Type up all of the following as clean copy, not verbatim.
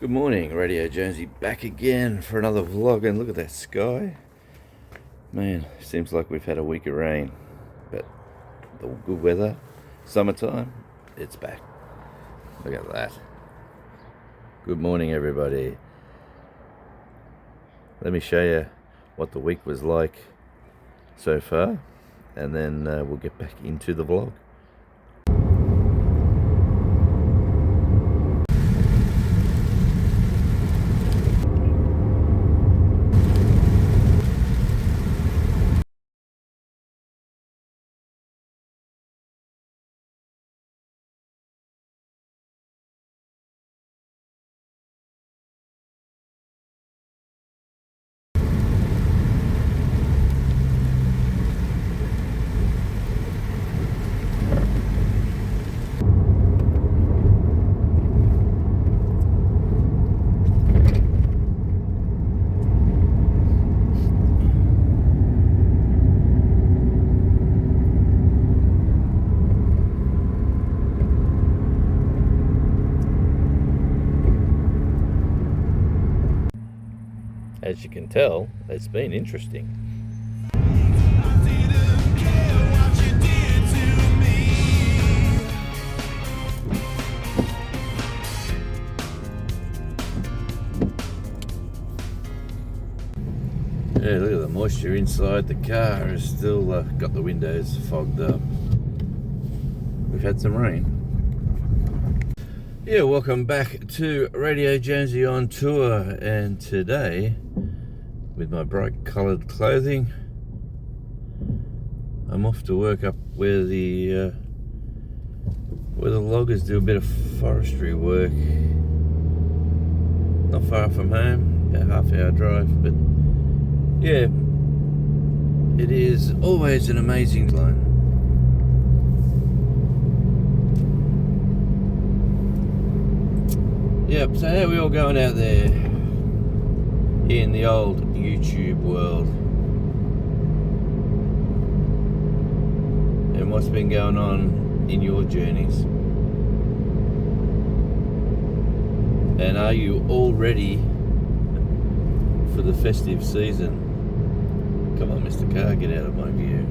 Good morning, Radio Jonesy back again for another vlog, and look at that sky. Man, seems like we've had a week of rain, but the good weather, summertime, it's back. Look at that. Good morning, everybody. Let me show you what the week was like so far, and then we'll get back into the vlog. As you can tell, it's been interesting. Yeah, look at the moisture inside the car. Is still got the windows fogged up. We've had some rain. Yeah, welcome back to Radio Jonesy on tour, and today, with my bright coloured clothing, I'm off to work up where the loggers do a bit of forestry work. Not far from home, about half-hour drive, but yeah, it is always an amazing line. Yep, so how are we all going out there in the old YouTube world? And what's been going on in your journeys? And are you all ready for the festive season? Come on, Mr. Car, get out of my view.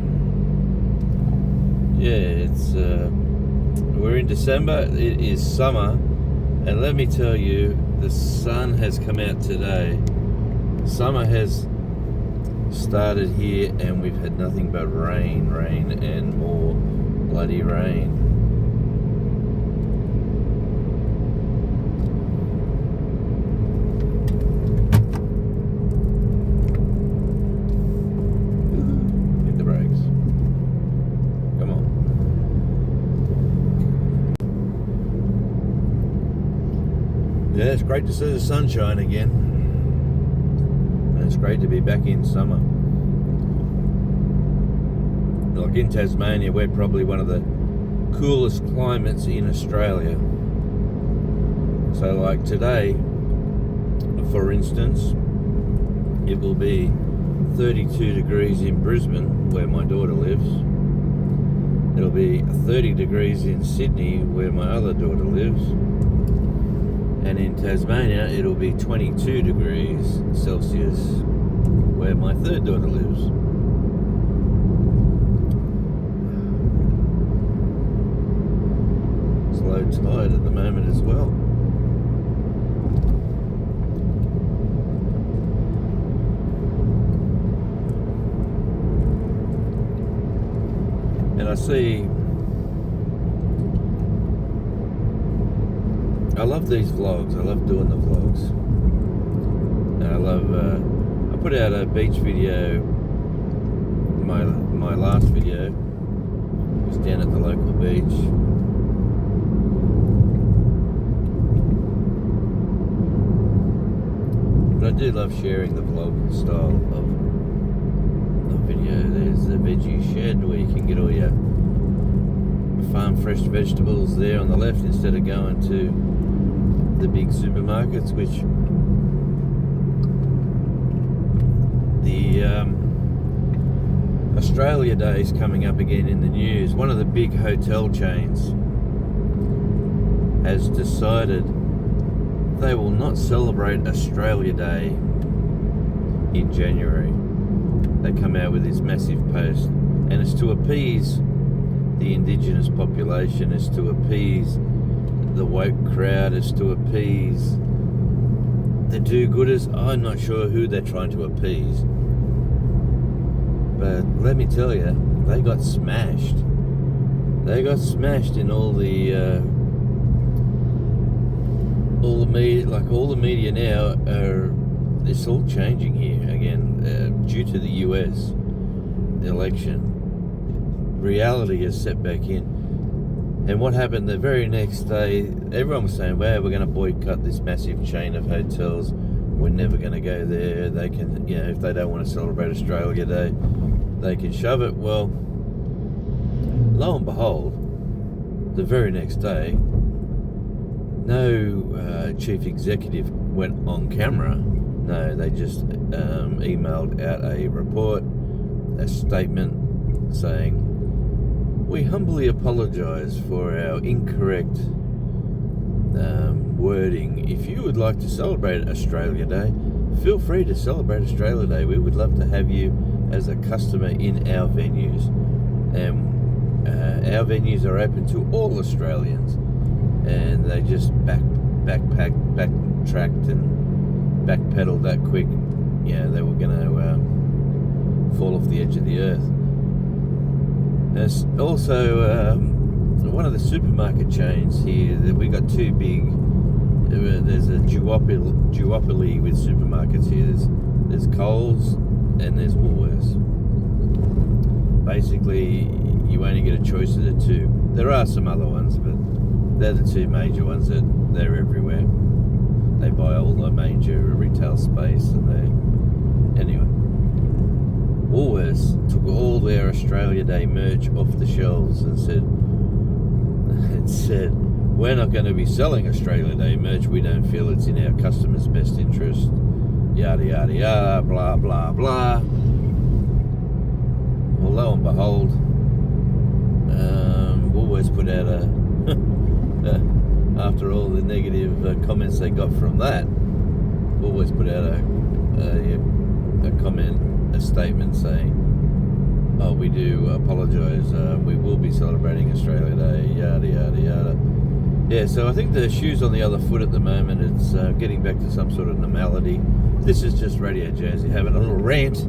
Yeah, it's we're in December, it is summer. And let me tell you, the sun has come out today. Summer has started here, and we've had nothing but rain, and more bloody rain. Hit the brakes. Come on. Yeah, it's great to see the sunshine again. And it's great to be back in summer. Like in Tasmania, we're probably one of the coolest climates in Australia. So like today, for instance, it will be 32 degrees in Brisbane, where my daughter lives. It'll be 30 degrees in Sydney, where my other daughter lives. And in Tasmania, it'll be 22 degrees Celsius, where my third daughter lives. It's low tide at the moment as well. And I love these vlogs. I love doing the vlogs. And I love, I put out a beach video, my last video was down at the local beach. But I do love sharing the vlog style of video. There's the veggie shed where you can get all your farm fresh vegetables there on the left, instead of going to the big supermarkets, which the Australia Day is coming up again in the news. One of the big hotel chains has decided they will not celebrate Australia Day in January. They come out with this massive post, and it's to appease the indigenous population, it's to appease the woke crowd, it's to appease the do-gooders. I'm not sure who they're trying to appease, but let me tell you, they got smashed. They got smashed in all the media. Like, all the media now are. It's all changing here again due to the US election. Reality is set back in. And what happened the very next day, everyone was saying, well, we're going to boycott this massive chain of hotels. We're never going to go there. They can, if they don't want to celebrate Australia Day, they can shove it. Well, lo and behold, the very next day, no chief executive went on camera. No, they just emailed out a report, a statement saying, we humbly apologise for our incorrect wording. If you would like to celebrate Australia Day, feel free to celebrate Australia Day. We would love to have you as a customer in our venues. Our venues are open to all Australians. And they just backtracked and backpedaled that quick. They were going to fall off the edge of the earth. There's also one of the supermarket chains here that we got too big. There's a duopoly with supermarkets here. There's Coles and there's Woolworths. Basically, you only get a choice of the two. There are some other ones, but they're the two major ones that they're everywhere. They buy all the major retail space, and anyway. Woolworths took all their Australia Day merch off the shelves and said, we're not going to be selling Australia Day merch. We don't feel it's in our customers' best interest. Yada, yada, yada, blah, blah, blah. Well, lo and behold, Woolworths put out after all the negative comments they got from that, Woolworths put out a statement saying, oh, we do apologise, we will be celebrating Australia Day, yada, yada, yada. Yeah, so I think the shoe's on the other foot at the moment. It's getting back to some sort of normality. This is just Radio Jersey having a little rant,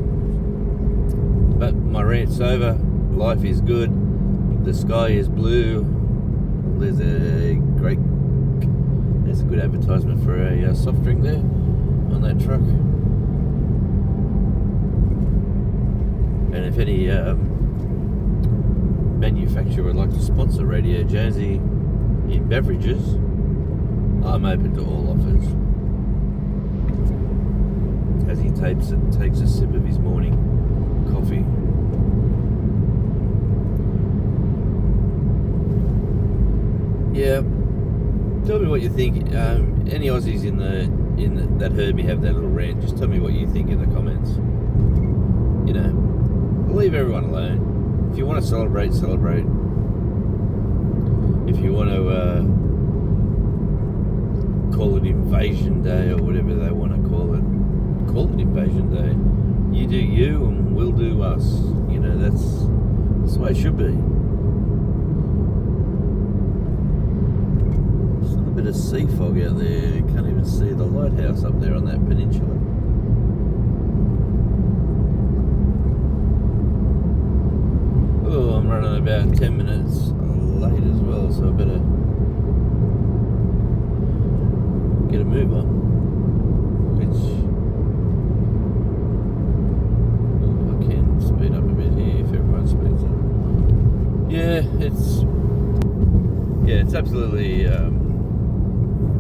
but my rant's over. Life is good. The sky is blue. There's a good advertisement for a soft drink there on that truck. And if any manufacturer would like to sponsor Radio Jersey in beverages, I'm open to all offers. As he takes a sip of his morning coffee. Yeah, tell me what you think. Any Aussies that heard me have that little rant, just tell me what you think in the comments. Leave everyone alone. If you want to celebrate. If you want to call it Invasion Day or whatever they want to call it Invasion Day. You do you and we'll do us. That's the way it should be. There's a little bit of sea fog out there. You can't even see the lighthouse up there on that peninsula. Oh, I'm running about 10 minutes late as well, so I better get a move on. I can speed up a bit here if everyone speeds up. It's absolutely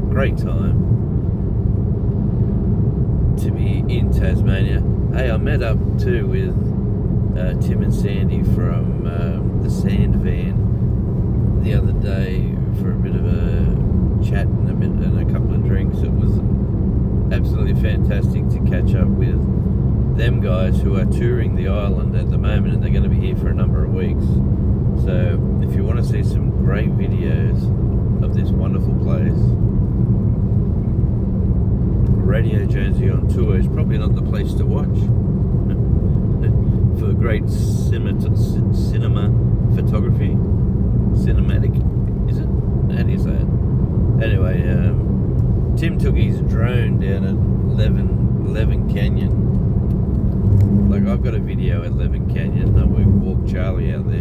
great time to be in Tasmania. Hey, I met up too with Tim and Sandy from the Sand Van the other day for a bit of a chat and a couple of drinks. It was absolutely fantastic to catch up with them guys who are touring the island at the moment, and they're going to be here for a number of weeks. So if you want to see some great videos of this wonderful place, Radio Jonesy on tour is probably not the place to watch for great cinema photography. Cinematic, is it? How do you say it? Anyway, Tim took his drone down at 11 Canyon. Like, I've got a video at 11 Canyon, and we walked Charlie out there.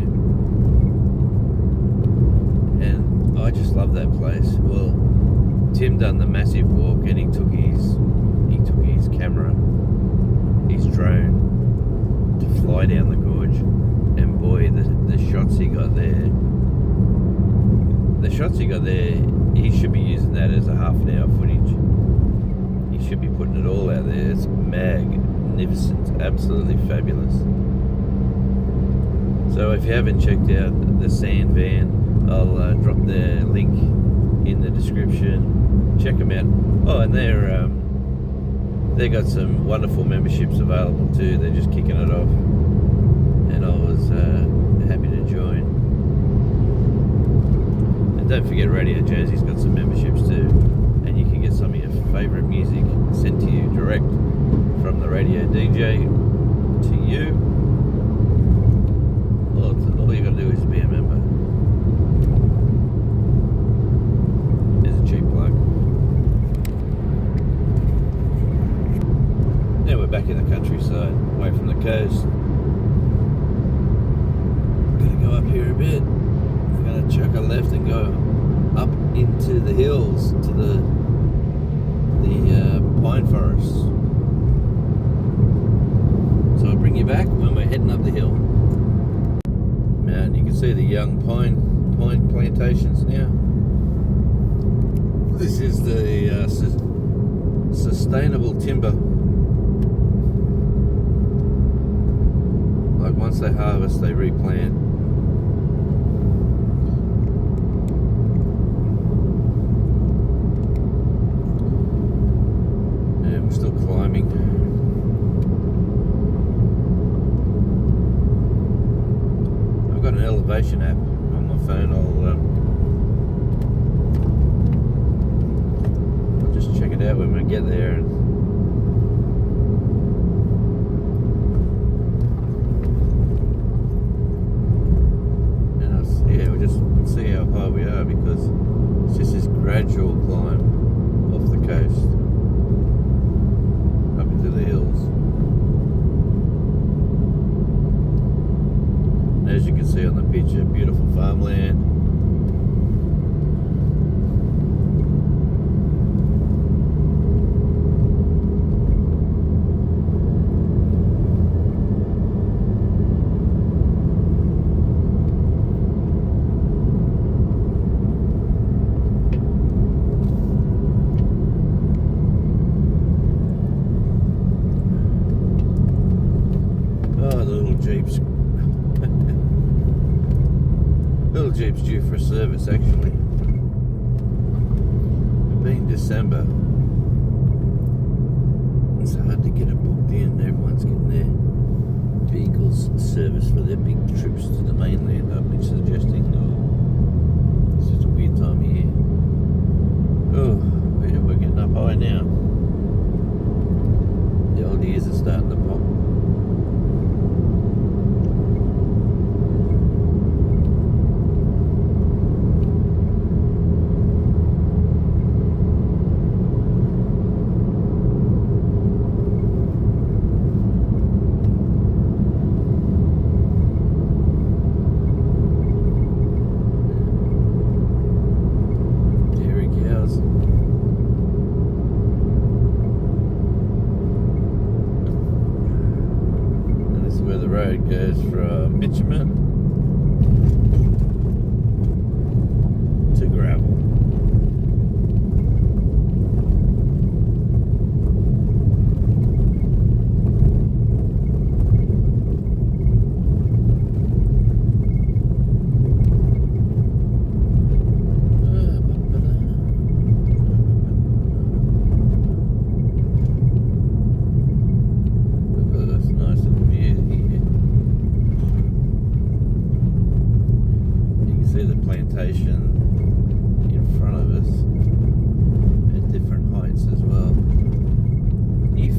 And I just love that place. Well, Tim done the massive walk, and he took his camera, his drone, to fly down the gorge. And boy, the shots he got there, he should be using that as a half an hour footage. He should be putting it all out there. It's magnificent, absolutely fabulous. So if you haven't checked out the Sand Van, I'll drop the link in the description. Check them out. Oh, and they got some wonderful memberships available too. They're just kicking it off, and I was happy to join. And don't forget, Radio Jonesy's got some memberships too, and you can get some of your favourite music sent to you direct from the radio DJ to you. All you got to do is be a member. There's a cheap plug. Now we're back in the countryside, away from the coast. Gonna go up here a bit. We're gonna chuck a left and go up into the hills to the pine forests. So I'll bring you back when we're heading up the hill. And you can see the young pine plantations now. This is the sustainable timber. Like, once they harvest, they replant. And we're still climbing. I've got an elevation app on my phone. I'll just check it out when we get there. We'll just see how high we are, because it's just this gradual climb off the coast up into the hills. And as you can see on the picture, beautiful farmland. Little Jeep's due for a service, actually. It'll be in December. It's hard to get it booked in. Everyone's getting their vehicles serviced for their big trips to the mainland, I've been suggesting. It's just a weird time of year. Oh, yeah, we're getting up high now. The old ears are starting to pop. Road goes from bitumen to gravel.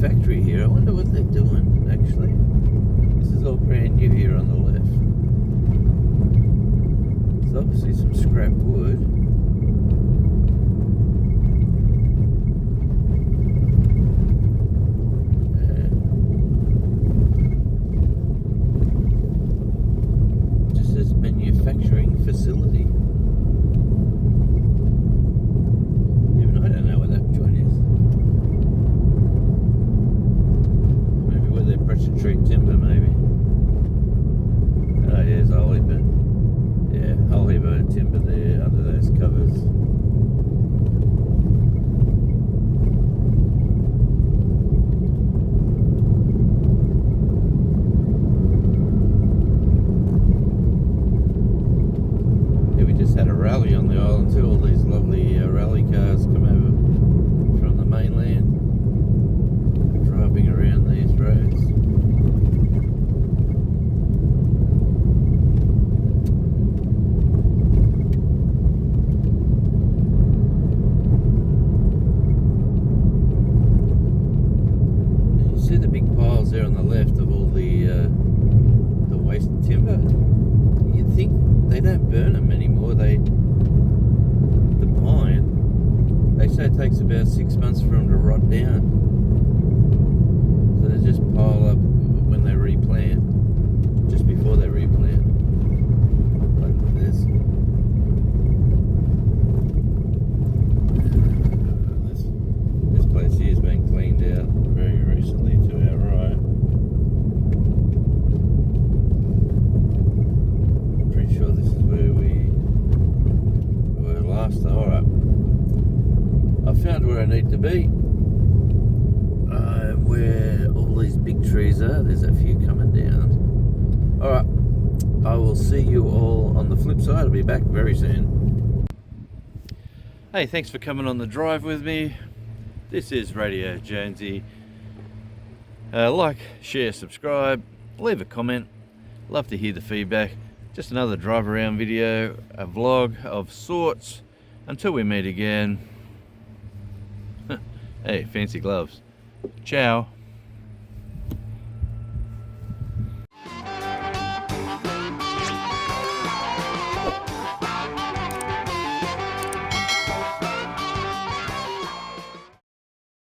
factory here. I wonder what they're doing, actually. This is all brand new here on the left. There's obviously some scrap wood. Just says manufacturing facility. Even I don't know what that joint is. Maybe where they pressure treat timber, maybe. Oh, yeah, there's a whole heap of, yeah, whole heap of timber there under those covers. Yeah, we just had a rally on the island too. All these lovely rally cars come over from the mainland, driving around these roads. See the big piles there on the left of all the waste timber. You'd think they don't burn them anymore. The pine, they say it takes about 6 months for them to rot down. So they just pile up when they replant, just before they replant. Like this. This place here has been cleaned out very recently to our right. Pretty sure this is where we were last. Alright. I found where I need to be. Where all these big trees are. There's a few coming down. Alright. I will see you all on the flip side. I'll be back very soon. Hey, thanks for coming on the drive with me. This is Radio Jonesy. Like, share, subscribe, leave a comment. Love to hear the feedback. Just another drive around video, a vlog of sorts. Until we meet again. Hey, fancy gloves. Ciao.